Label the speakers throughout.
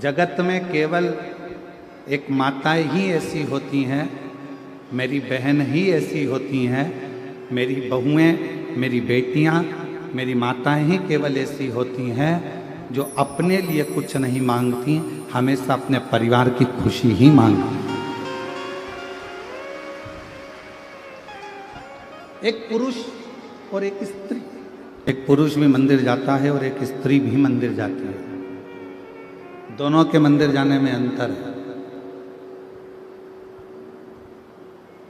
Speaker 1: जगत में केवल एक माताएं ही ऐसी होती हैं, मेरी बहन ही ऐसी होती हैं, मेरी बहुएं, मेरी बेटियां, मेरी माताएं ही केवल ऐसी होती हैं जो अपने लिए कुछ नहीं मांगती, हमेशा अपने परिवार की खुशी ही मांगती। एक पुरुष और एक स्त्री, एक पुरुष भी मंदिर जाता है और एक स्त्री भी मंदिर जाती है। दोनों के मंदिर जाने में अंतर है।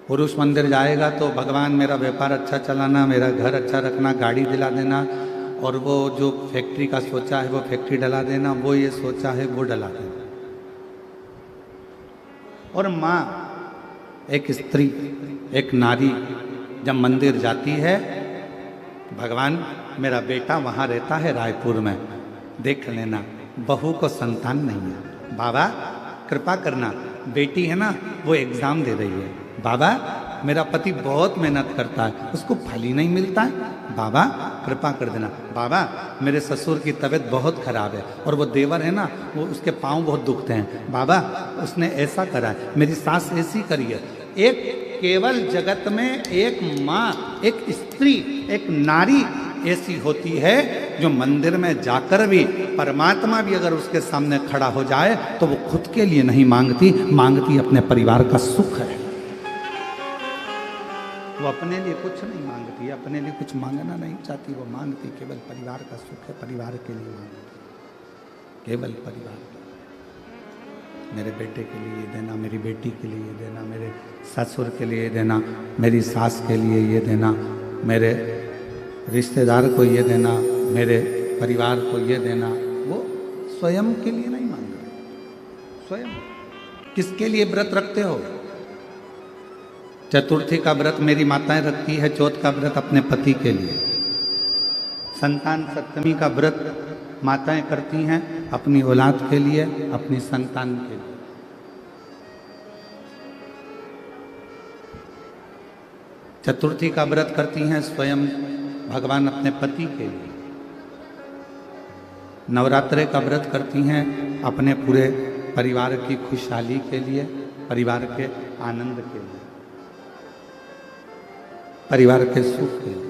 Speaker 1: पुरुष मंदिर जाएगा तो भगवान मेरा व्यापार अच्छा चलाना, मेरा घर अच्छा रखना, गाड़ी दिला देना, और वो जो फैक्ट्री का सोचा है वो फैक्ट्री डला देना, वो ये सोचा है वो डला देना। और माँ, एक स्त्री, एक नारी जब मंदिर जाती है, भगवान मेरा बेटा वहाँ रहता है रायपुर में, देख लेना, बहू को संतान नहीं है, बाबा कृपा करना, बेटी है ना वो एग्ज़ाम दे रही है, बाबा मेरा पति बहुत मेहनत करता है, उसको फल ही नहीं मिलता है, बाबा कृपा कर देना, बाबा मेरे ससुर की तबीयत बहुत खराब है और वो देवर है ना वो उसके पाँव बहुत दुखते हैं, बाबा उसने ऐसा करा है, मेरी सास ऐसी करी है। एक केवल जगत में एक माँ, एक स्त्री, एक नारी ऐसी होती है जो मंदिर में जाकर भी, परमात्मा भी अगर उसके सामने खड़ा हो जाए तो वो खुद के लिए नहीं मांगती, मांगती अपने परिवार का सुख है। वो अपने लिए कुछ नहीं मांगती, अपने लिए कुछ मांगना नहीं चाहती, वो मांगती केवल परिवार का सुख है, परिवार के लिए मांगती, केवल परिवार। मेरे बेटे के लिए देना, मेरी बेटी के लिए देना, मेरे ससुर के लिए देना, मेरी सास के लिए ये देना, मेरे रिश्तेदार को ये देना, मेरे परिवार को ये देना। वो स्वयं के लिए नहीं मांग रहे। स्वयं किसके लिए व्रत रखते हो? चतुर्थी का व्रत मेरी माताएं रखती है, चौथ का व्रत अपने पति के लिए, संतान सप्तमी का व्रत माताएं करती हैं अपनी औलाद के लिए, अपनी संतान के लिए। चतुर्थी का व्रत करती हैं स्वयं भगवान अपने पति के लिए। नवरात्रे का व्रत करती हैं अपने पूरे परिवार की खुशहाली के लिए, परिवार के आनंद के लिए, परिवार के सुख के लिए।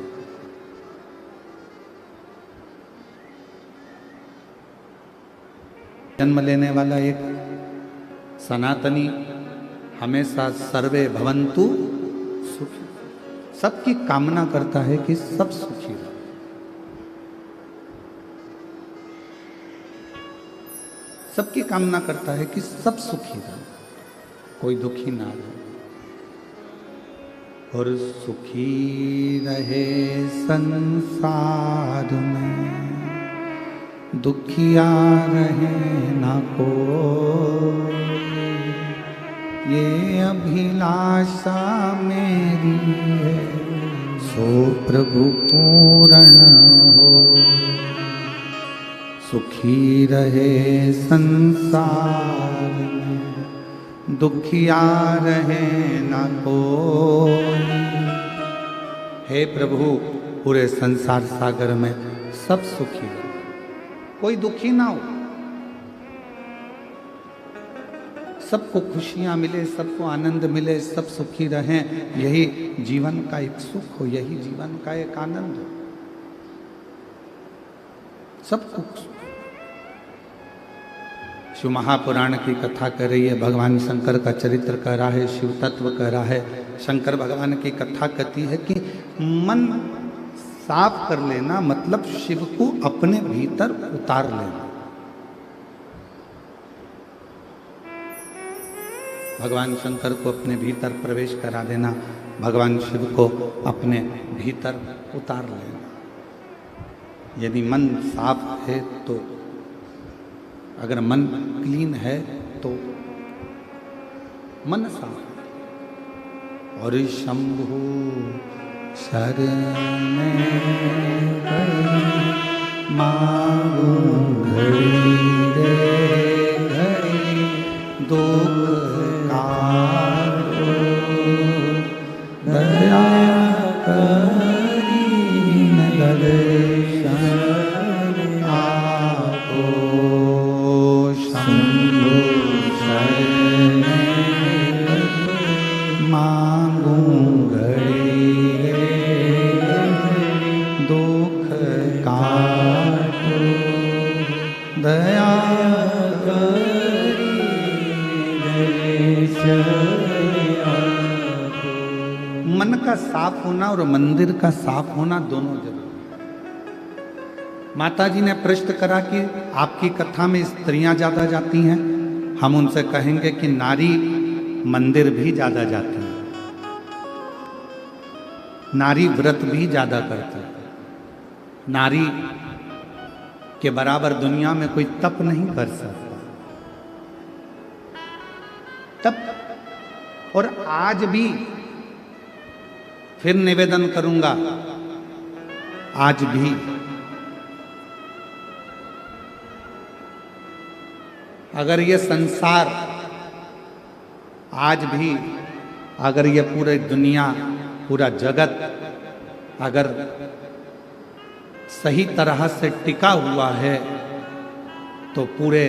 Speaker 1: जन्म लेने वाला एक सनातनी हमेशा सर्वे भवन्तु सुखी, सबकी कामना करता है कि सब सुखी रहे। सबकी कामना करता है कि सब सुखी रहे, कोई दुखी ना रहे। और सुखी रहे संसार में, दुखिया रहे ना कोई, ये अभिलाषा मेरी है, सो प्रभु पूर्ण हो। सुखी रहे संसार में, दुखिया रहे ना कोई। हे प्रभु, पूरे संसार सागर में सब सुखी रहे, कोई दुखी ना हो, सबको खुशियां मिले, सबको आनंद मिले, सब सुखी रहें, यही जीवन का एक सुख हो, यही जीवन का एक आनंद हो। सबको शिव महापुराण की कथा कर रही है, भगवान शंकर का चरित्र कह रहा है, शिव तत्व कह रहा है। शंकर भगवान की कथा कहती है कि मन साफ कर लेना मतलब शिव को अपने भीतर उतार लेना। भगवान शंकर को अपने भीतर प्रवेश करा देना, भगवान शिव को अपने भीतर उतार लेना। यदि मन साफ है तो, अगर मन क्लीन है तो मन साफ है। और शंभु शरण मांगू घड़ी रे घड़ी, दुख काटो दया करी दर्शन आपो। शंभु मन का साफ होना और मंदिर का साफ होना दोनों जरूरी। माता जी ने प्रश्न करा कि आपकी कथा में स्त्रियां ज्यादा जाती हैं। हम उनसे कहेंगे कि नारी मंदिर भी ज्यादा जाती है, नारी व्रत भी ज्यादा करती है, नारी के बराबर दुनिया में कोई तप नहीं कर सकता। तप। और आज भी फिर निवेदन करूंगा, आज भी अगर ये संसार, आज भी अगर ये पूरी दुनिया, पूरा जगत अगर सही तरह से टिका हुआ है तो पूरे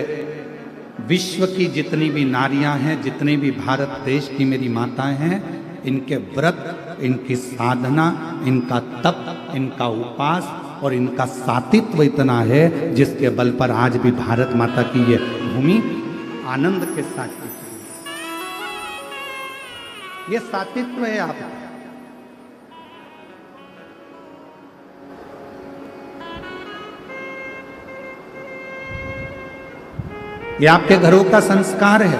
Speaker 1: विश्व की जितनी भी नारियां हैं, जितनी भी भारत देश की मेरी माताएं हैं, इनके व्रत, इनकी साधना, इनका तप, इनका उपास और इनका सातित्व इतना है जिसके बल पर आज भी भारत माता की ये भूमि आनंद के साथ, ये सातित्व है। आप ये आपके घरों का संस्कार है।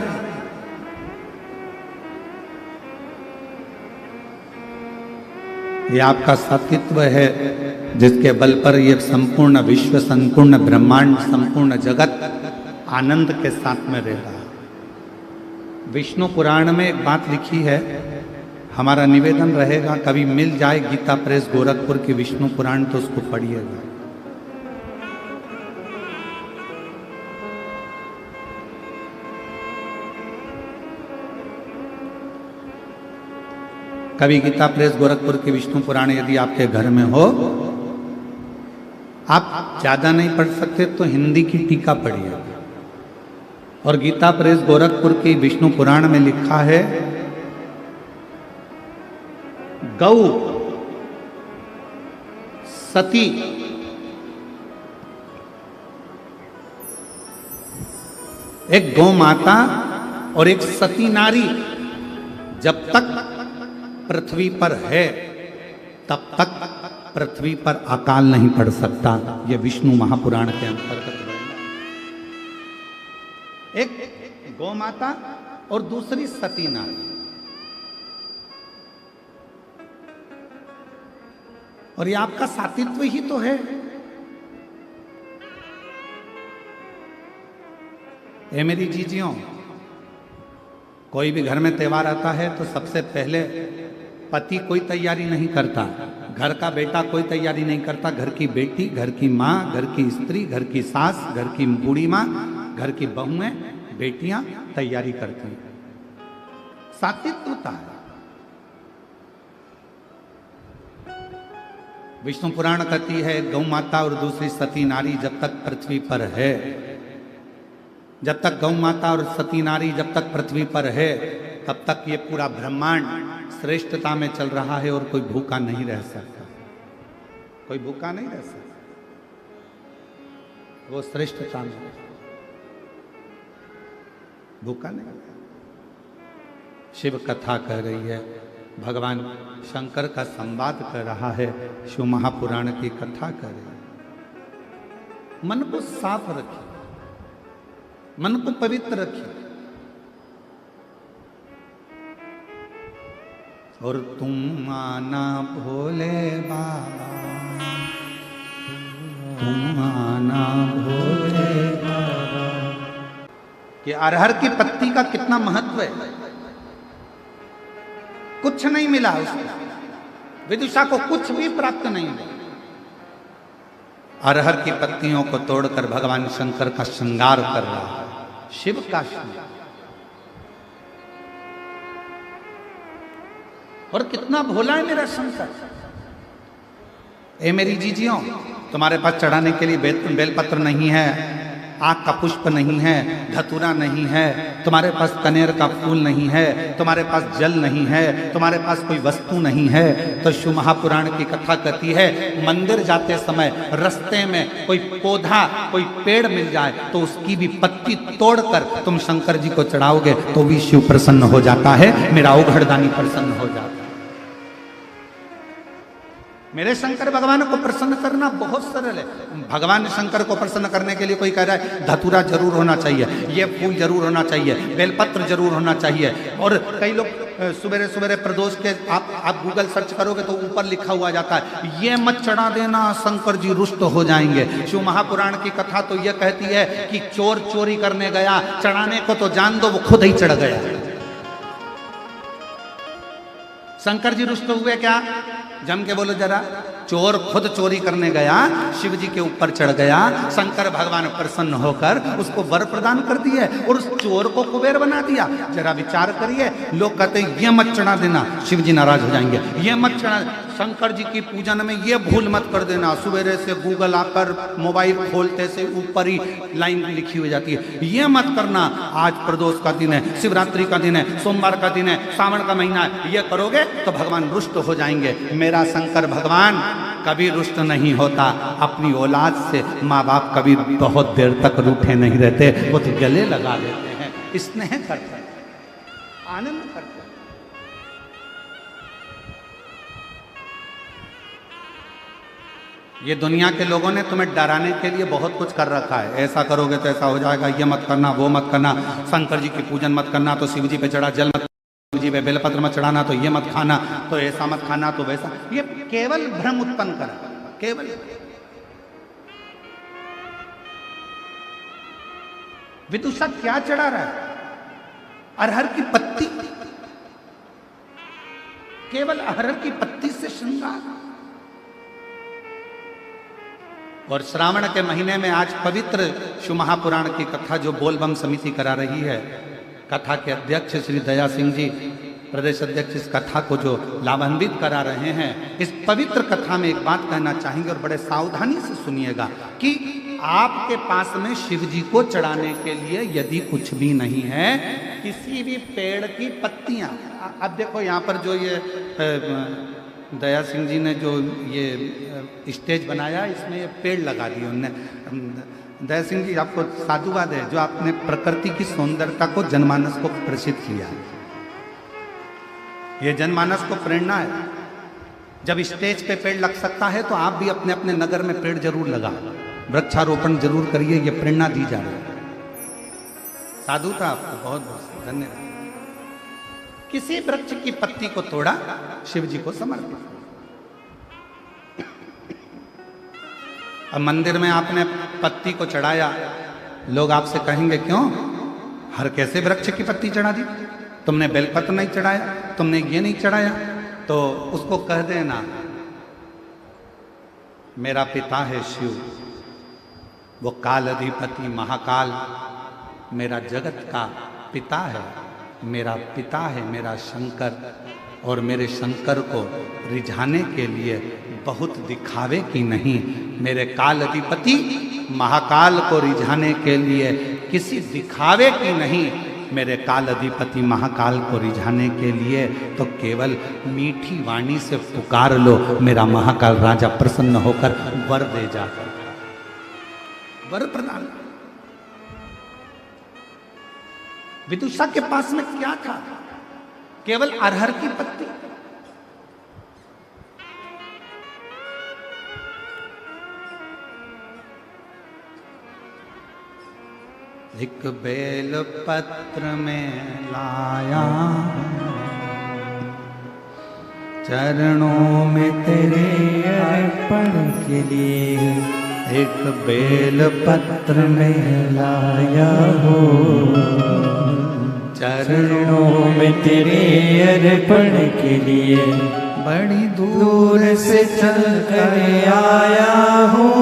Speaker 1: ये आपका सातित्व है जिसके बल पर ये संपूर्ण विश्व, संपूर्ण ब्रह्मांड, संपूर्ण जगत आनंद के साथ में रह रहा है। विष्णु पुराण में एक बात लिखी है, हमारा निवेदन रहेगा कभी मिल जाए गीता प्रेस गोरखपुर की विष्णु पुराण तो उसको पढ़िएगा। कभी गीता प्रेस गोरखपुर की विष्णु पुराण यदि आपके घर में हो, आप ज्यादा नहीं पढ़ सकते तो हिंदी की टीका पढ़िए। और गीता प्रेस गोरखपुर की विष्णु पुराण में लिखा है, गौ सती एक गौ माता और एक सती नारी जब तक पृथ्वी पर है तब तक पृथ्वी पर अकाल नहीं पड़ सकता। यह विष्णु महापुराण के अंतर्गत एक गौ माता और दूसरी सती नारी। और ये आपका सातित्व ही तो है। ए मेरी जीजियों, कोई भी घर में त्योहार आता है तो सबसे पहले पति कोई तैयारी नहीं करता, घर का बेटा कोई तैयारी नहीं करता, घर की बेटी, घर की माँ, घर की स्त्री, घर की सास, घर की बूढ़ी माँ, घर की बहुएं, बेटियां तैयारी करती हैं। सातित्वता है। विष्णु पुराण कहती है गौ माता और दूसरी सती नारी जब तक पृथ्वी पर है, जब तक गौ माता और सती नारी जब तक पृथ्वी पर है तब तक ये पूरा ब्रह्मांड श्रेष्ठता में चल रहा है और कोई भूखा नहीं रह सकता, कोई भूखा नहीं रह सकता, वो श्रेष्ठता में भूखा नहीं। शिव कथा कह रही है, भगवान शंकर का संवाद कर रहा है, शिव महापुराण की कथा कर रही है। मन को साफ रखिए, मन को पवित्र रखिए। और तुम आना भोले बाबा, तुम आना भोले बाबा। कि अरहर की पत्ती का कितना महत्व है। कुछ नहीं मिला उसको, विदुषा को कुछ भी प्राप्त नहीं हुआ। अरहर की पत्तियों को तोड़कर भगवान शंकर का श्रृंगार कर रहा है, शिव का श्रृंगार। और कितना भोला है मेरा शंकर। ए मेरी जीजियों, तुम्हारे पास चढ़ाने के लिए बेलपत्र नहीं है, आँख का पुष्प नहीं है, धतूरा नहीं है, तुम्हारे पास कनेर का फूल नहीं है, तुम्हारे पास जल नहीं है, तुम्हारे पास कोई वस्तु नहीं है, तो शिव महापुराण की कथा कहती है मंदिर जाते समय रास्ते में कोई पौधा, कोई पेड़ मिल जाए तो उसकी भी पत्ती तोड़कर तुम शंकर जी को चढ़ाओगे तो भी शिव प्रसन्न हो जाता है, मेरा औघड़दानी प्रसन्न हो जाता है। मेरे शंकर भगवान को प्रसन्न करना बहुत सरल है। भगवान शंकर को प्रसन्न करने के लिए कोई कह रहा है धतूरा जरूर होना चाहिए, ये फूल जरूर होना चाहिए, बेलपत्र जरूर होना चाहिए, और कई लोग सुबेरे सुबेरे प्रदोष के आप गूगल सर्च करोगे तो ऊपर लिखा हुआ जाता है ये मत चढ़ा देना, शंकर जी रुष्ट हो जाएंगे। शिव महापुराण की कथा तो यह कहती है कि चोर चोरी करने गया, चढ़ाने को तो जान दो, वो खुद ही चढ़ गया। शंकर जी रुष्ट हुए क्या? जम के बोलो जरा। चोर खुद चोरी करने गया, शिव जी के ऊपर चढ़ गया, शंकर भगवान प्रसन्न होकर उसको वर प्रदान कर दिए और उस चोर को कुबेर बना दिया। जरा विचार करिए, लोग कहते हैं ये मत चढ़ा देना, शिव जी नाराज हो जाएंगे, ये मत चढ़ा, शंकर जी की पूजन में ये भूल मत कर देना। सुबेरे से गूगल आकर मोबाइल खोलते से ऊपर ही लाइन लिखी हुई जाती है, ये मत करना, आज प्रदोष का दिन है, शिवरात्रि का दिन है, सोमवार का दिन है, सावन का महीना है, ये करोगे तो भगवान रुष्ट हो जाएंगे। मेरा शंकर भगवान कभी रुष्ट नहीं होता। अपनी औलाद से माँ बाप कभी बहुत देर तक रूठे नहीं रहते, वो तो गले लगा लेते हैं, स्नेह करते हैं, आनंद करते हैं। ये दुनिया के लोगों ने तुम्हें डराने के लिए बहुत कुछ कर रखा है, ऐसा करोगे तो ऐसा हो जाएगा, ये मत करना, वो मत करना, शंकर जी की पूजन मत करना तो शिव जी पे चढ़ा जल मत, जी पे बेलपत्र मत चढ़ाना तो ये मत खाना, तो ऐसा मत खाना तो वैसा। ये केवल भ्रम उत्पन्न करा, केवल। विदुषा क्या चढ़ा रहा है? अरहर की पत्ती, केवल अरहर की पत्ती से श्रृंगार। और श्रावण के महीने में आज पवित्र शिव महापुराण की कथा जो बोलबम समिति करा रही है, कथा के अध्यक्ष श्री दया सिंह जी, प्रदेश अध्यक्ष, इस कथा को जो लाभान्वित करा रहे हैं, इस पवित्र कथा में एक बात कहना चाहेंगे और बड़े सावधानी से सुनिएगा कि आपके पास में शिव जी को चढ़ाने के लिए यदि कुछ भी नहीं है, किसी भी पेड़ की पत्तियां, अब देखो यहाँ पर जो ये दया सिंह जी ने जो ये स्टेज बनाया, इसमें ये पेड़ लगा दिए उनने। दया सिंह जी, आपको साधुवाद है जो आपने प्रकृति की सौंदर्यता को जनमानस को प्रसिद्ध किया। ये जनमानस को प्रेरणा है। जब स्टेज पे पेड़ लग सकता है तो आप भी अपने अपने नगर में पेड़ जरूर लगा, वृक्षारोपण जरूर करिए, ये प्रेरणा दी जा रही है। साधुता आपको बहुत बहुत धन्यवाद। किसी वृक्ष की पत्ती को तोड़ा, शिव जी को समर्पित। अब मंदिर में आपने पत्ती को चढ़ाया, लोग आपसे कहेंगे क्यों हर कैसे वृक्ष की पत्ती चढ़ा दी, तुमने बेलपत्र नहीं चढ़ाया, तुमने ये नहीं चढ़ाया, तो उसको कह देना मेरा पिता है शिव, वो काल अधिपति महाकाल मेरा जगत का पिता है, मेरा पिता है मेरा शंकर, और मेरे शंकर को रिझाने के लिए बहुत दिखावे की नहीं, मेरे काल अधिपति महाकाल को रिझाने के लिए किसी दिखावे की नहीं, मेरे काल अधिपति महाकाल को रिझाने के लिए तो केवल मीठी वाणी से पुकार लो, मेरा महाकाल राजा प्रसन्न होकर वर दे जाकर, वर प्रदान। विदुषा के पास में क्या था? केवल अरहर की पत्ती। एक बेल पत्र में लाया, चरणों में तेरे अर्पण के लिए, एक बेल पत्र में लाया हो, चरणों में तेरे अर्पण के लिए, बड़ी दूर से चल कर आया हूँ,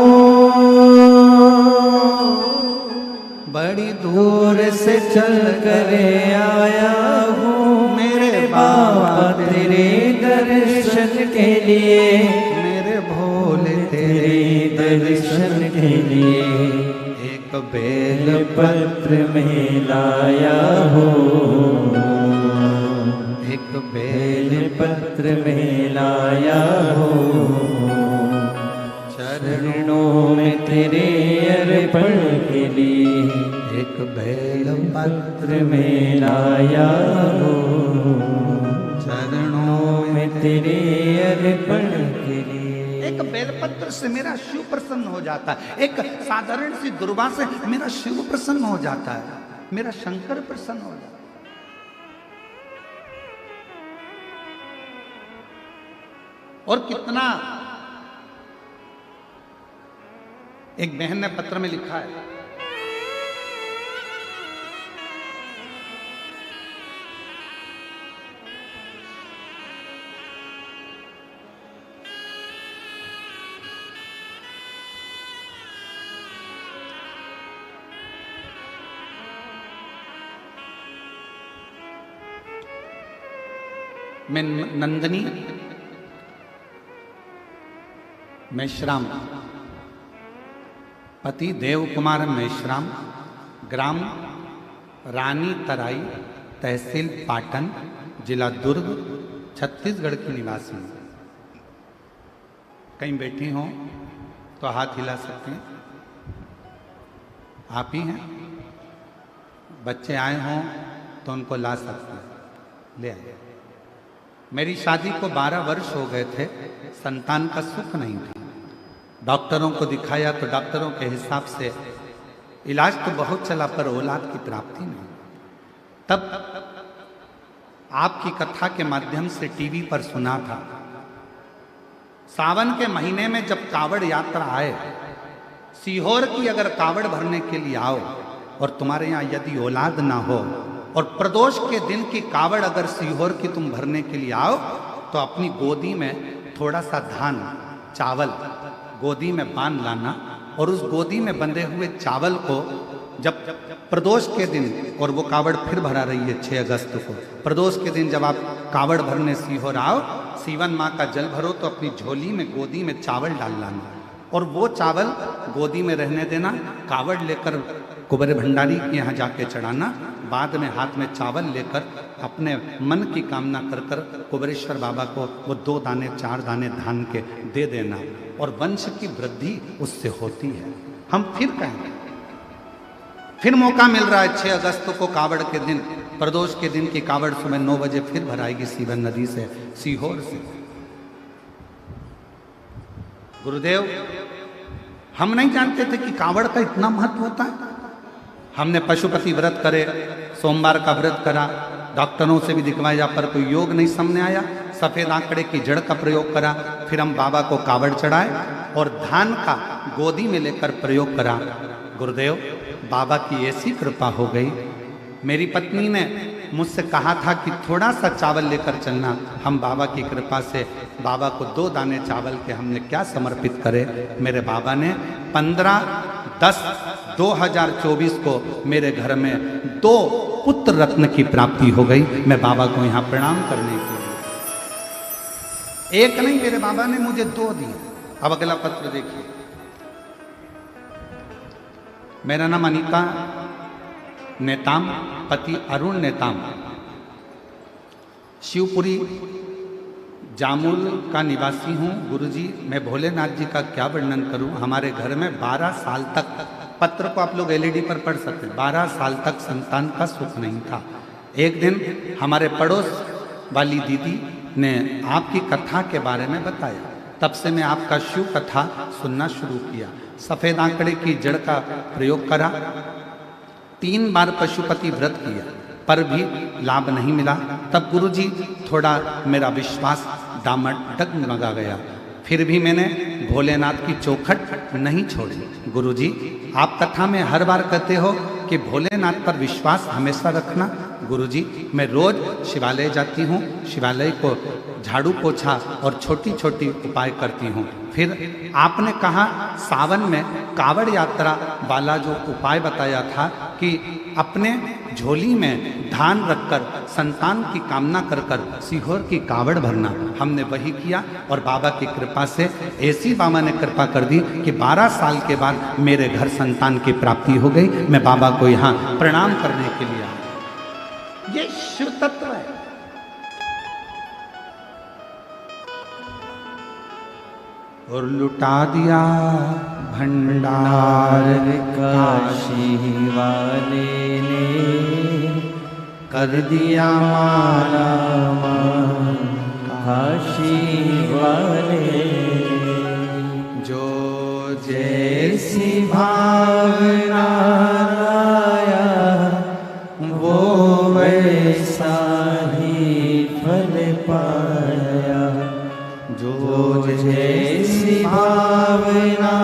Speaker 1: बड़ी दूर से चल कर आया हूँ, मेरे बाबा तेरे दर्शन के लिए, मेरे भोले तेरे दर्शन के लिए, एक बेल
Speaker 2: पत्र में लाया हो,
Speaker 1: एक बेल
Speaker 2: बेल पत्र में लाया हो, चरणों में तेरे अर्पण के लिए
Speaker 1: एक बेल
Speaker 2: पत्र में लाया हो, चरणों में तेरे अर्पण के लिए।
Speaker 1: एक बेलपत्र से मेरा शिव प्रसन्न हो जाता है, एक साधारण सी दुर्वा से मेरा शिव प्रसन्न हो जाता है, मेरा शंकर प्रसन्न हो जाता है। और कितना, एक बहन ने पत्र में लिखा है, मैं नंदनी मेश्राम, पति देव कुमार मेश्राम, ग्राम रानी तराई, तहसील पाटन, जिला दुर्ग, छत्तीसगढ़ की निवासी हूँ। कहीं बैठी हो तो हाथ हिला सकते हैं, आप ही हैं। बच्चे आए हों तो उनको ला सकते हैं, ले आए। मेरी शादी को 12 वर्ष हो गए थे, संतान का सुख नहीं था। डॉक्टरों को दिखाया तो डॉक्टरों के हिसाब से इलाज तो बहुत चला पर औलाद की प्राप्ति नहीं। तब आपकी कथा के माध्यम से टीवी पर सुना था, सावन के महीने में जब कावड़ यात्रा आए, सीहोर की अगर कावड़ भरने के लिए आओ और तुम्हारे यहाँ यदि औलाद ना हो और प्रदोष के दिन की कावड़ अगर सीहोर की तुम भरने के लिए आओ तो अपनी गोदी में थोड़ा सा धान चावल गोदी में बांध लाना, और उस गोदी में बंधे हुए चावल को जब प्रदोष के दिन, और वो कावड़ फिर भरा रही है 6 अगस्त को, प्रदोष के दिन जब आप कावड़ भरने सीहोर आओ, सीवन माँ का जल भरो तो अपनी झोली में गोदी में चावल डाल लाना, और वो चावल गोदी में रहने देना, कावड़ लेकर कुबेर भंडारी के यहाँ जाके चढ़ाना, बाद में हाथ में चावल लेकर अपने मन की कामना कर कर कुबेरेश्वर बाबा को वो 2 दाने 4 दाने धान के दे देना, और वंश की वृद्धि उससे होती है। हम फिर कहेंगे, फिर मौका मिल रहा है 6 अगस्त को कावड़ के दिन, प्रदोष के दिन की कावड़ सुबह 9 बजे फिर भराएगी सीवन नदी से, सीहोर से। गुरुदेव, हम नहीं जानते थे कि कावड़ का इतना महत्व होता है। हमने पशुपति व्रत करे, सोमवार का व्रत करा, डॉक्टरों से भी दिखवाया पर कोई योग नहीं सामने आया, सफेद आंकड़े की जड़ का प्रयोग करा, फिर हम बाबा को कावड़ चढ़ाए और धान का गोदी में लेकर प्रयोग करा। गुरुदेव, बाबा की ऐसी कृपा हो गई, मेरी पत्नी ने मुझसे कहा था कि थोड़ा सा चावल लेकर चलना, हम बाबा की कृपा से बाबा को 2 दाने चावल के हमने क्या समर्पित करे, मेरे बाबा ने 15/10/2024 को मेरे घर में 2 पुत्र रत्न की प्राप्ति हो गई। मैं बाबा को यहाँ प्रणाम करने के लिए, एक नहीं, मेरे बाबा ने मुझे 2 दिए। अब अगला पत्र देखिए। मेरा नाम अनीता नेताम, पति अरुण नेताम, शिवपुरी जामुल का निवासी हूँ। गुरुजी, मैं भोलेनाथ जी का क्या वर्णन करूँ। हमारे घर में 12 साल तक, पत्र को आप लोग एलईडी पर पढ़ सकते हैं, 12 साल तक संतान का सुख नहीं था। एक दिन हमारे पड़ोस वाली दीदी ने आपकी कथा के बारे में बताया, तब से मैं आपका शिव कथा सुनना शुरू किया। सफ़ेद आंकड़े की जड़ का प्रयोग करा, 3 बार पशुपति व्रत किया पर भी लाभ नहीं मिला। तब गुरुजी थोड़ा मेरा विश्वास डगमगा गया, फिर भी मैंने भोलेनाथ की चौखट नहीं छोड़ी। गुरुजी, आप कथा में हर बार कहते हो कि भोलेनाथ पर विश्वास हमेशा रखना। गुरुजी, मैं रोज शिवालय जाती हूँ, शिवालय को झाड़ू पोछा और छोटी छोटी उपाय करती हूँ। फिर आपने कहा सावन में कावड़ यात्रा वाला जो उपाय बताया था कि अपने झोली में धान रखकर संतान की कामना कर कर सीहोर की कावड़ भरना। हमने वही किया और बाबा की कृपा से ऐसी बाबा ने कृपा कर दी कि 12 साल के बाद मेरे घर संतान की प्राप्ति हो गई। मैं बाबा को यहाँ प्रणाम करने के लिए आया। ये शिव तत्व है। और लुटा दिया भंडार
Speaker 2: काशी वाले ने
Speaker 1: कर दिया माला
Speaker 2: माला काशी वाले
Speaker 1: जो
Speaker 2: जैसी भावना लाया वो वैसा ही फल पाया। जो जैसी भावना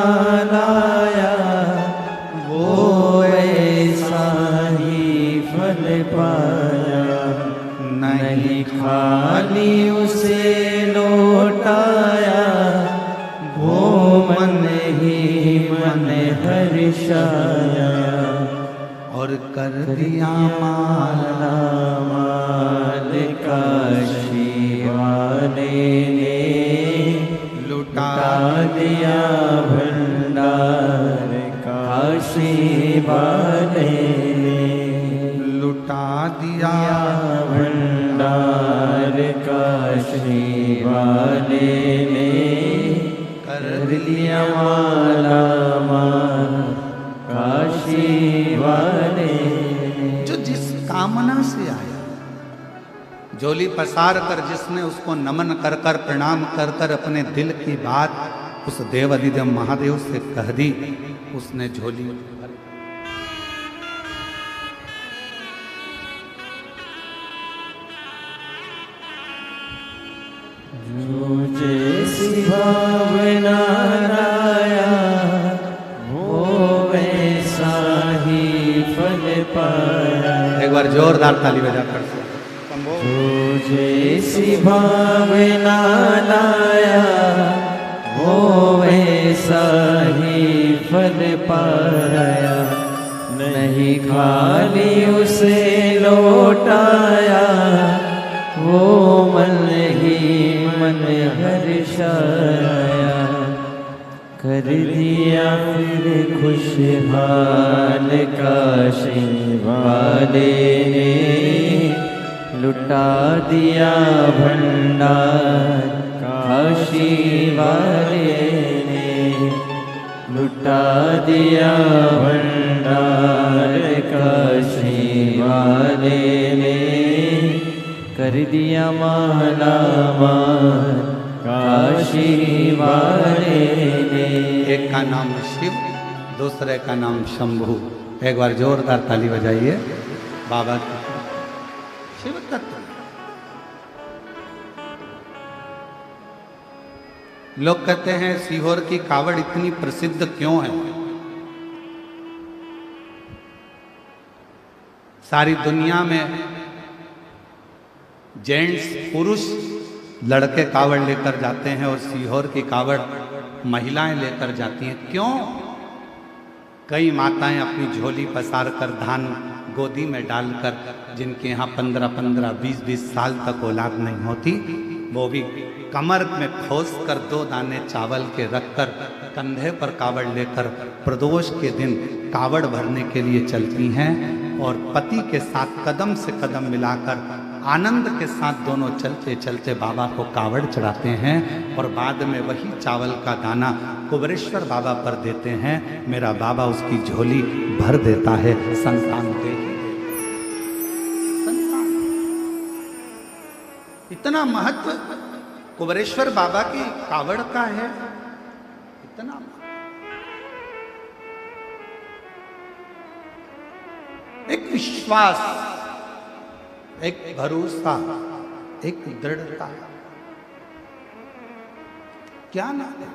Speaker 2: लाया वो वैसा ही फल पाया। नहीं खाली उसे लौटाया वो मन ही मन हर्षाया।
Speaker 1: और कर दिया माला
Speaker 2: माल काशी वाले ने
Speaker 1: लुटा
Speaker 2: दिया भंडार काशी वाले ने
Speaker 1: लुटा दिया
Speaker 2: भंडार काशी वाले ने कर दिया माला माल काशी वाले।
Speaker 1: जो जिस कामना से आया, झोली पसार कर जिसने उसको नमन कर कर प्रणाम कर कर अपने दिल की बात उस देव अधिदेव महादेव से कह दी, उसने झोली भरी।
Speaker 2: जो जैसी भावना लाया वो वैसा ही फल पाया।
Speaker 1: एक बार जोरदार ताली बजाकर
Speaker 2: जो जैसी भावना लाया वो वैसा ही फल पाया। नहीं खाली उसे लौटाया वो मन ही मन हर्षाया। कर दिया फिर खुशहाल काशी वाले ने लुटा दिया भंडार काशी वाले ने लुटा दिया भंडार काशी वाले ने कर दिया माला माल काशी वाले ने।
Speaker 1: एक का नाम शिव, दूसरे का नाम शंभू। एक बार जोरदार ताली बजाइए बाबा की। शिव तत्व लोग कहते हैं सीहोर की कावड़ इतनी प्रसिद्ध क्यों है? सारी दुनिया में जेंट्स पुरुष लड़के कावड़ लेकर जाते हैं और सीहोर की कावड़ महिलाएं लेकर जाती हैं। क्यों? कई माताएं अपनी झोली पसार कर धान गोदी में डालकर, जिनके यहाँ 15-15, 20-20 साल तक औलाद नहीं होती, वो भी कमर में खोस कर 2 दाने चावल के रखकर कंधे पर कावड़ लेकर प्रदोष के दिन कावड़ भरने के लिए चलती हैं और पति के साथ कदम से कदम मिलाकर आनंद के साथ दोनों चलते चलते बाबा को कावड़ चढ़ाते हैं और बाद में वही चावल का दाना कुबरेश्वर बाबा पर देते हैं। मेरा बाबा उसकी झोली भर देता है। संतान दे ही संतान। इतना महत्व कुबरेश्वर बाबा की कावड़ का है, इतना एक विश्वास, एक भरोसा, एक दृढ़ता। क्या नाम है?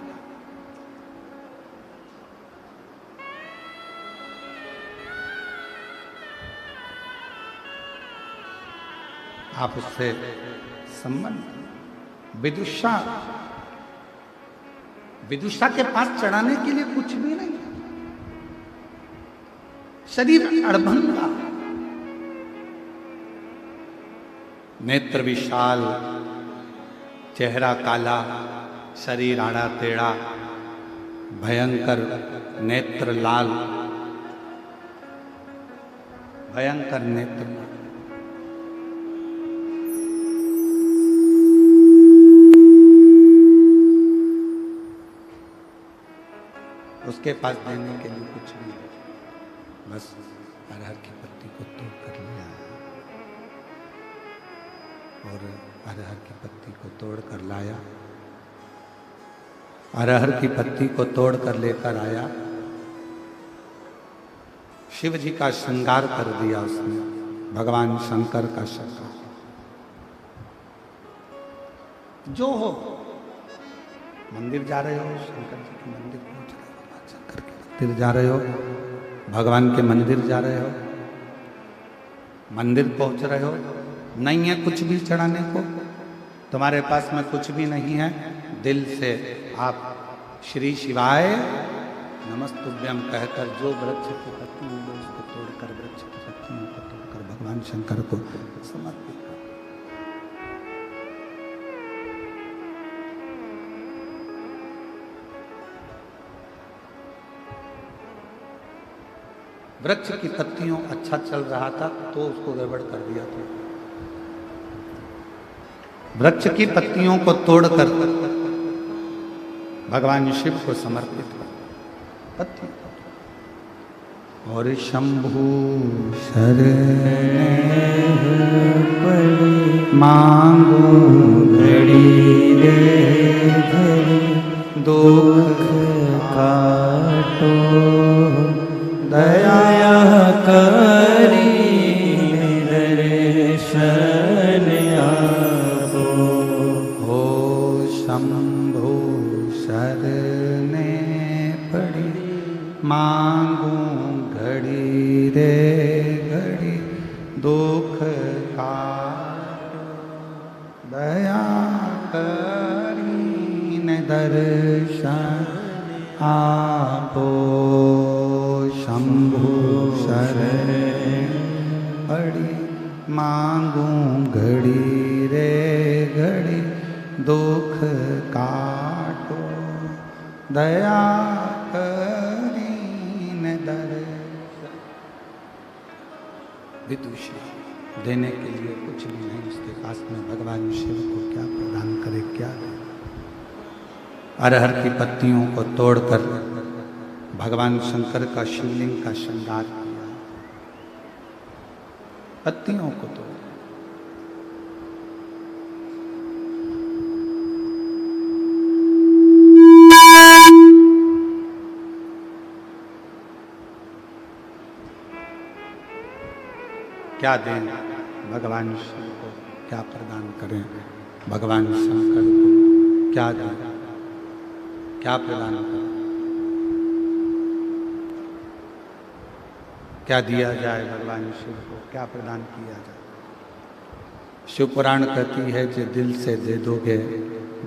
Speaker 1: आप उससे संबंध। विदुषा, विदुषा के पास चढ़ाने के लिए कुछ भी नहीं। शरीर अड़भंगा, नेत्र विशाल, चेहरा काला, शरीर आड़ा टेढ़ा, भयंकर नेत्र लाल, भयंकर नेत्र। उसके पास देने के लिए कुछ नहीं, बस अरहर की पत्ती को तोड़ कर लिया और अरहर की पत्ती को तोड़ कर लाया, अरहर की पत्ती को तोड़ कर लेकर आया। शिव जी का श्रृंगार कर दिया उसने, भगवान शंकर का श्रृंगार। जो हो, मंदिर जा रहे हो, शंकर जी के मंदिर पहुंच रहे हो, भगवान शंकर के मंदिर जा रहे हो, भगवान के मंदिर जा रहे हो, मंदिर पहुंच रहे हो, नहीं है कुछ भी चढ़ाने को, तुम्हारे पास में कुछ भी नहीं है, दिल से आप श्री शिवाय नमस्तुभ्यम कहकर जो वृक्ष की पत्ती मिले उसको तोड़कर, वृक्ष की पत्तियों को तोड़कर भगवान शंकर को समर्पित कर। वृक्ष की पत्तियों अच्छा चल रहा था तो उसको गड़बड़ कर दिया था। वृक्ष की पत्तियों को तोड़कर भगवान शिव को समर्पित कर पत्ती। और शंभु शरण पड़ी मांगो घड़ी रे घड़ी, दुख काटो दया करी दर्शन आपो। हो शंभु शरणे पड़ी मांगू घड़ी रे घड़ी, दुख काटो दया करी दर्शन आपो। शंभु शरण पड़ी मांगू घड़ी रे घड़ी, दुख काटो दया करीन दर्शन। विदुषी देने के लिए कुछ भी नहीं उसके पास में, भगवान शिव को क्या प्रदान करे, क्या दे। अरहर की पत्तियों को तोड़कर भगवान शंकर का शिवलिंग का श्रृंगार किया, पत्तियों को तोड़। क्या दें भगवान शिव को, क्या प्रदान करें भगवान शंकर को, क्या दें, क्या प्रदान करें, क्या दिया जाए भगवान शिव को, क्या प्रदान किया जाए। शिव पुराण कहती है जो दिल से दे दोगे,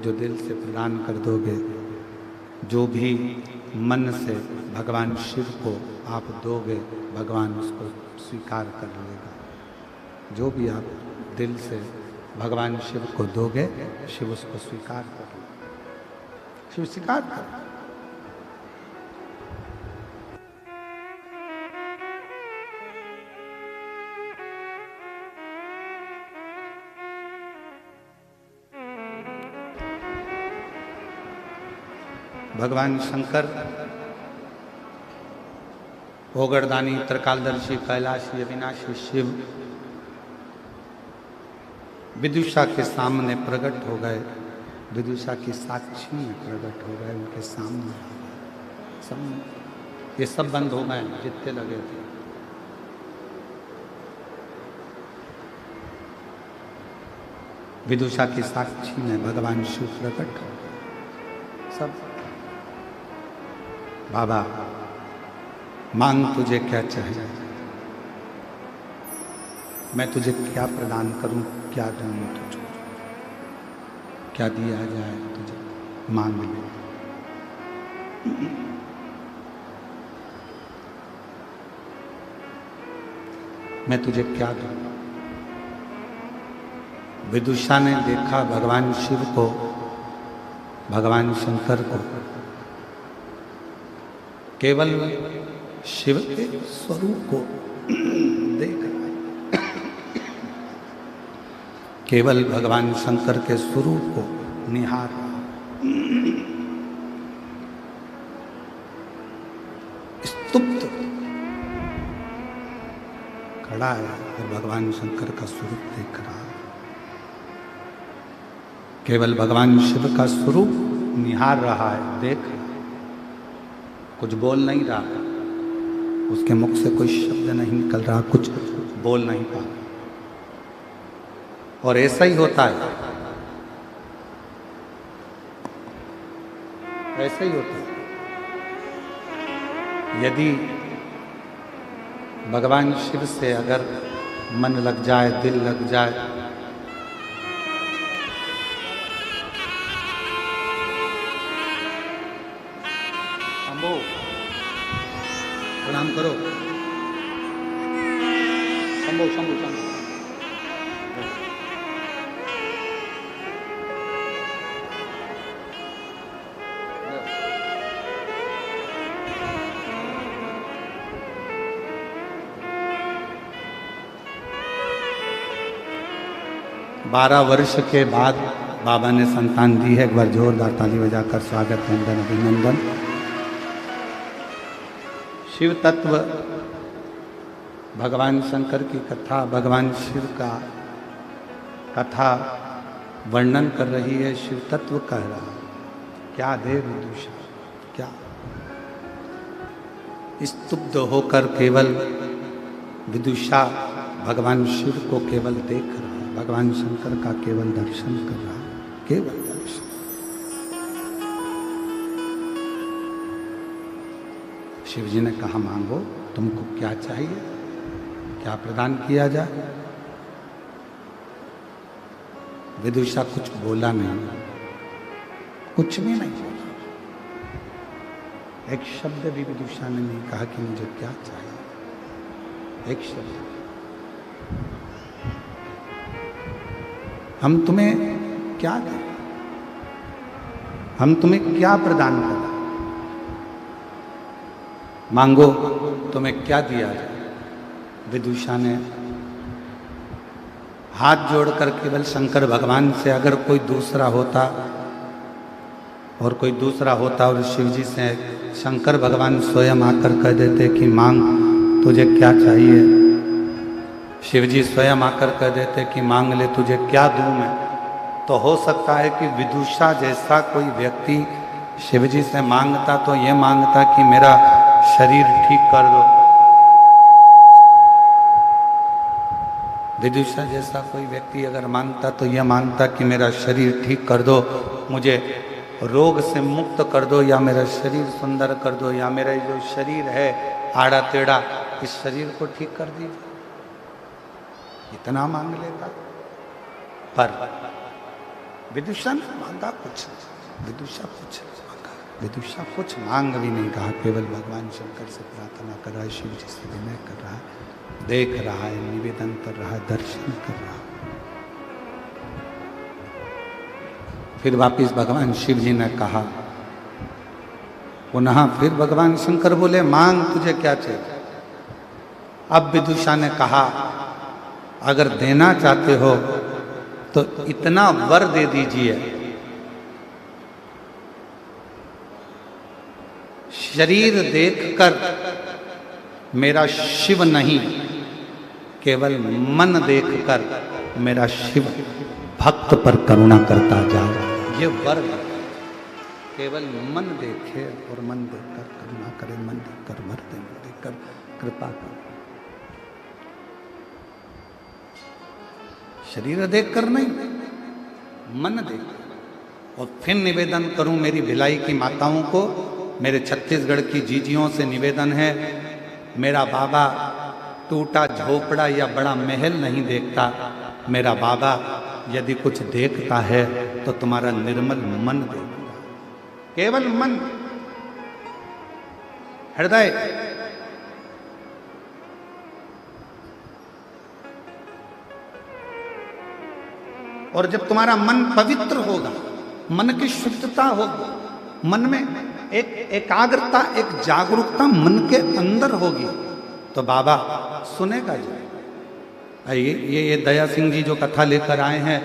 Speaker 1: जो दिल से प्रदान कर दोगे, जो भी मन से भगवान शिव को आप दोगे, भगवान उसको स्वीकार कर लेगा। जो भी आप दिल से भगवान शिव को दोगे, शिव उसको स्वीकार कर लेगा, शिव स्वीकार कर। भगवान शंकर ओगरदानी, त्रिकालदर्शी, कैलाशी, अविनाशी शिव विदुषा के सामने प्रकट हो गए, विदुषा की साक्षी में प्रकट हो गए, उनके सामने सब ये सब बंद हो गए जितने लगे थे। विदुषा की साक्षी में भगवान शिव प्रकट हो गए। सब बाबा मांग तुझे क्या चाहिए, मैं तुझे क्या प्रदान करूं, क्या दूं तुझको, क्या दिया जाए तुझे, मांग ले। मैं तुझे क्या दूं? विदुषा ने देखा भगवान शिव को, भगवान शंकर को, केवल शिव के स्वरूप को देख रहा है, केवल भगवान शंकर के स्वरूप को निहार रहा, स्तुप्त खड़ा है और भगवान शंकर का स्वरूप देख रहा है, केवल भगवान शिव का स्वरूप निहार रहा है, देख रहा है, कुछ बोल नहीं रहा है, उसके मुख से कोई शब्द नहीं निकल रहा, कुछ बोल नहीं पा रहा। और ऐसा ही होता है, ऐसा ही होता है। यदि भगवान शिव से अगर मन लग जाए, दिल लग जाए, अम्बो प्रणाम करो, शंभो शंभो शंभो। 12 वर्ष के बाद बाबा ने संतान दी है। एक बार जोरदार ताली बजाकर स्वागत वंदन अभिनंदन। शिव तत्व भगवान शंकर की कथा, भगवान शिव का कथा वर्णन कर रही है, शिव तत्व कह रहा है। क्या दे विदुषा, क्या स्तुब्ध होकर केवल विदुषा भगवान शिव को केवल देख रहा है, भगवान शंकर का केवल दर्शन कर रहा है, केवल दर्शन। शिव जी ने कहा मांगो, तुमको क्या चाहिए, क्या प्रदान किया जाए। विदुषा कुछ बोला नहीं, कुछ भी नहीं बोला, एक शब्द भी विदुषा ने नहीं कहा कि मुझे क्या चाहिए, एक शब्द। हम तुम्हें क्या दें, हम तुम्हें क्या प्रदान करें, मांगो तुम्हें क्या दिया जाए। विदुषा ने हाथ जोड़कर केवल शंकर भगवान से, अगर कोई दूसरा होता और कोई दूसरा होता और शिव जी से शंकर भगवान स्वयं आकर कह देते कि मांग तुझे क्या चाहिए, शिव जी स्वयं आकर कह देते कि मांग ले तुझे क्या दूं मैं, तो हो सकता है कि विदुषा जैसा कोई व्यक्ति शिव जी से मांगता तो ये मांगता कि मेरा शरीर ठीक कर दो। विदुषा जैसा कोई व्यक्ति अगर मांगता तो यह मांगता कि मेरा शरीर ठीक कर दो, मुझे रोग से मुक्त कर दो, या मेरा शरीर सुंदर कर दो, या मेरा जो शरीर है आड़ा टेढ़ा, इस शरीर को ठीक कर दीजिए, इतना मांग लेता। पर विदुषा ने मांगा कुछ, विदुषा कुछ मांगा, विदुषा कुछ मांग भी नहीं कहा, केवल भगवान शंकर से प्रार्थना कर रहा है, शिव जी से विनय कर रहा है, देख रहा है, निवेदन कर रहा है, दर्शन कर रहा है। फिर वापिस भगवान शिव जी ने कहा, पुनः फिर भगवान शंकर बोले मांग तुझे क्या चाहिए। अब विदुषा ने कहा अगर देना चाहते हो तो इतना वर दे दीजिए, शरीर देखकर मेरा शिव नहीं, केवल मन देखकर मेरा शिव भक्त पर करुणा करता जाए। ये वर केवल मन देखे और मन देखकर करुणा करे, मन देखकर वर देखकर कृपा करे, शरीर देखकर नहीं, मन देख। और फिर निवेदन करूं मेरी भिलाई की माताओं को, मेरे छत्तीसगढ़ की जीजियों से निवेदन है, मेरा बाबा टूटा झोपड़ा या बड़ा महल नहीं देखता, मेरा बाबा यदि कुछ देखता है तो तुम्हारा निर्मल मन देखता, केवल मन, हृदय। और जब तुम्हारा मन पवित्र होगा, मन की शुद्धता होगी, मन में एक एकाग्रता, एक जागरूकता मन के अंदर होगी, तो बाबा सुनेगा जी। ये दया सिंह जी जो कथा लेकर आए हैं,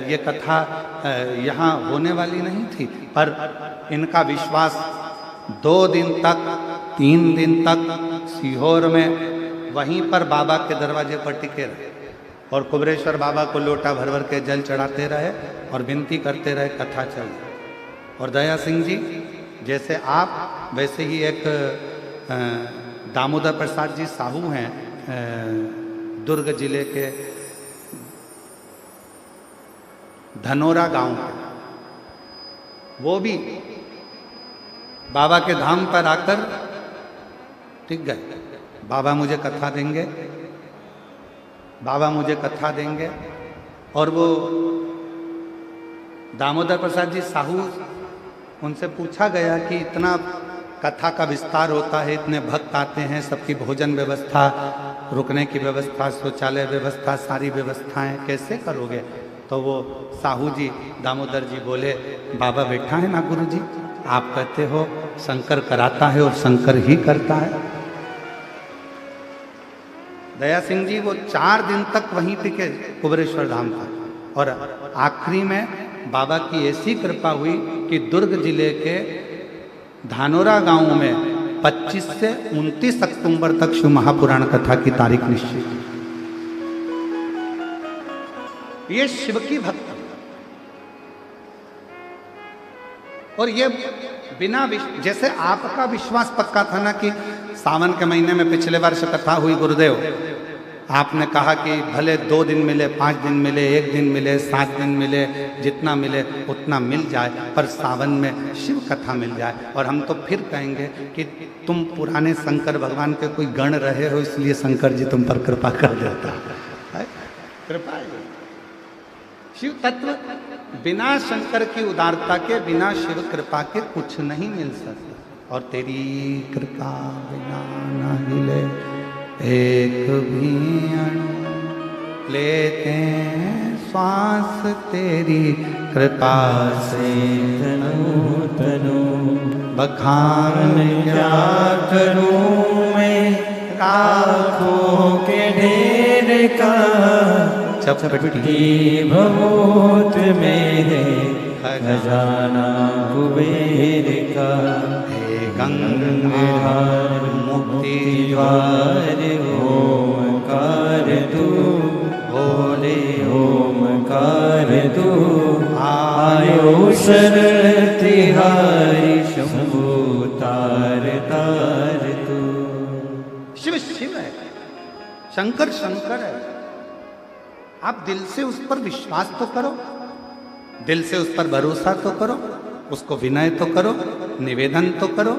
Speaker 1: ये कथा यहाँ होने वाली नहीं थी, पर इनका विश्वास 2 दिन तक 3 दिन तक सीहोर में वहीं पर बाबा के दरवाजे पर टिके रहे और कुबरेश्वर बाबा को लोटा भर भर के जल चढ़ाते रहे और विनती करते रहे, कथा चल। और दया सिंह जी जैसे आप, वैसे ही एक दामोदर प्रसाद जी साहू हैं, दुर्ग जिले के धनोरा गांव के, वो भी बाबा के धाम पर आकर टिक गए। बाबा मुझे कथा देंगे, बाबा मुझे कथा देंगे। और वो दामोदर प्रसाद जी साहू, उनसे पूछा गया कि इतना कथा का विस्तार होता है, इतने भक्त आते हैं, सबकी भोजन व्यवस्था, रुकने की व्यवस्था, शौचालय व्यवस्था, सारी व्यवस्थाएं कैसे करोगे? तो वो साहू जी, दामोदर जी बोले, बाबा बैठा है ना गुरु जी, आप कहते हो शंकर कराता है और शंकर ही करता है। दया सिंह जी वो 4 दिन तक वहीं टिके कुबरेश्वर धाम पर, और आखिरी में बाबा की ऐसी कृपा हुई कि दुर्ग जिले के धानोरा गांव में 25 से 29 अक्टूबर तक शिव महापुराण कथा की तारीख निश्चित। ये शिव की भक्ति, और ये बिना जैसे आपका विश्वास पक्का था ना कि सावन के महीने में पिछले वर्ष कथा हुई गुरुदेव, आपने कहा कि भले 2 दिन मिले, 5 दिन मिले, 1 दिन मिले, 7 दिन मिले, जितना मिले उतना मिल जाए, पर सावन में शिव कथा मिल जाए। और हम तो फिर कहेंगे कि तुम पुराने शंकर भगवान के कोई गण रहे हो, इसलिए शंकर जी तुम पर कृपा कर देता है। कृपा है। शिव तत्व बिना शंकर की उदारता के, बिना शिव कृपा के कुछ नहीं मिल सकता। और तेरी कृपा बिना न हिले एक भी अणु, लेते श्वास तेरी कृपा से
Speaker 2: तनु तनु
Speaker 1: बखान
Speaker 2: क्या करूं मैं राखों के ढेर का, चपटी भभूत में है खजाना कुबेर का।
Speaker 1: हे गंगाधर मुक्ति
Speaker 2: द्वार ओमकार तू, बोले ओमकार तू, आयो शरण तिहारी शंभु तार तार तू।
Speaker 1: शिव शिव है, शंकर शंकर है। आप दिल से उस पर विश्वास तो करो, दिल से उस पर भरोसा तो करो, उसको विनय तो करो, निवेदन तो करो।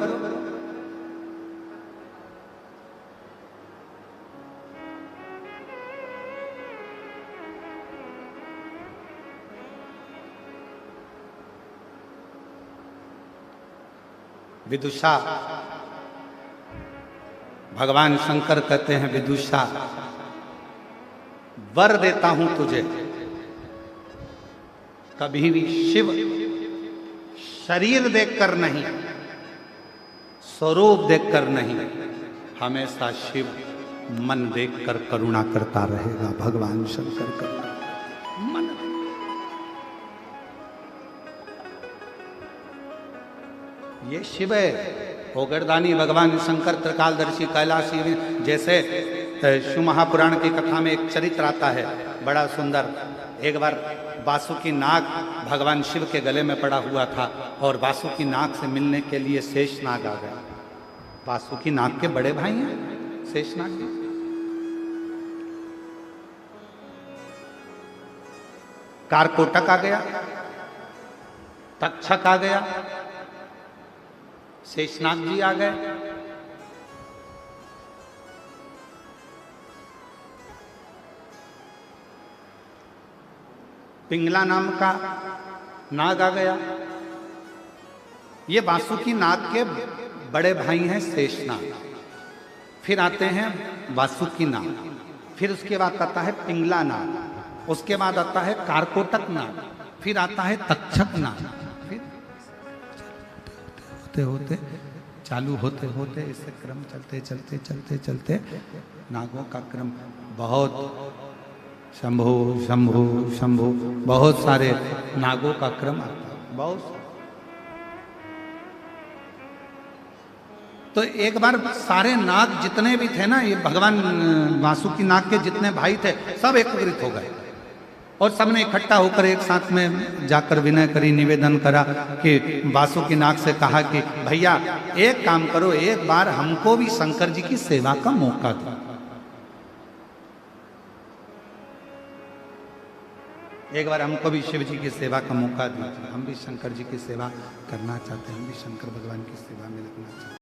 Speaker 1: विदुषा, भगवान शंकर कहते हैं विदुषा, वर देता हूं तुझे, कभी भी शिव शरीर देखकर नहीं, स्वरूप देखकर नहीं, हमेशा शिव मन देखकर करुणा करता रहेगा। भगवान शंकर का मन, ये शिव है। ओगरदानी भगवान शंकर त्रिकालदर्शी कैलाशी, जैसे शिव महापुराण की कथा में एक चरित्र आता है बड़ा सुंदर। एक बार वासुकी नाग भगवान शिव के गले में पड़ा हुआ था और वासुकी नाग से मिलने के लिए शेषनाग आ गया। वासुकी नाग के बड़े भाई हैं शेषनाग जी। कारकोटक आ गया, तक्षक आ गया, शेषनाग जी आ गए। पिंगला नाम का नाग आ गया। ये वासुकी नाग के बड़े भाई हैं शेषनाग। फिर आते हैं वासुकी नाग, फिर उसके बाद आता है पिंगला नाग, उसके बाद आता है कारकोटक नाग, फिर आता है तक्षक नाग, फिर होते होते चालू होते होते इससे क्रम चलते चलते चलते चलते नागों का क्रम बहुत, शंभु शंभु शंभु, बहुत सारे नागों का क्रम आता है, बहुत। तो एक बार सारे नाग जितने भी थे ना, ये भगवान वासुकी नाग के जितने भाई थे सब एकत्रित हो गए और सबने इकट्ठा होकर एक साथ में जाकर विनय करी, निवेदन करा कि वासुकी नाग से कहा कि भैया एक काम करो, एक बार हमको भी शंकर जी की सेवा का मौका दो, एक बार हमको भी शिव जी की सेवा का मौका दीजिए, हम भी शंकर जी की सेवा करना चाहते हैं, हम भी शंकर भगवान की सेवा में लगना चाहते हैं।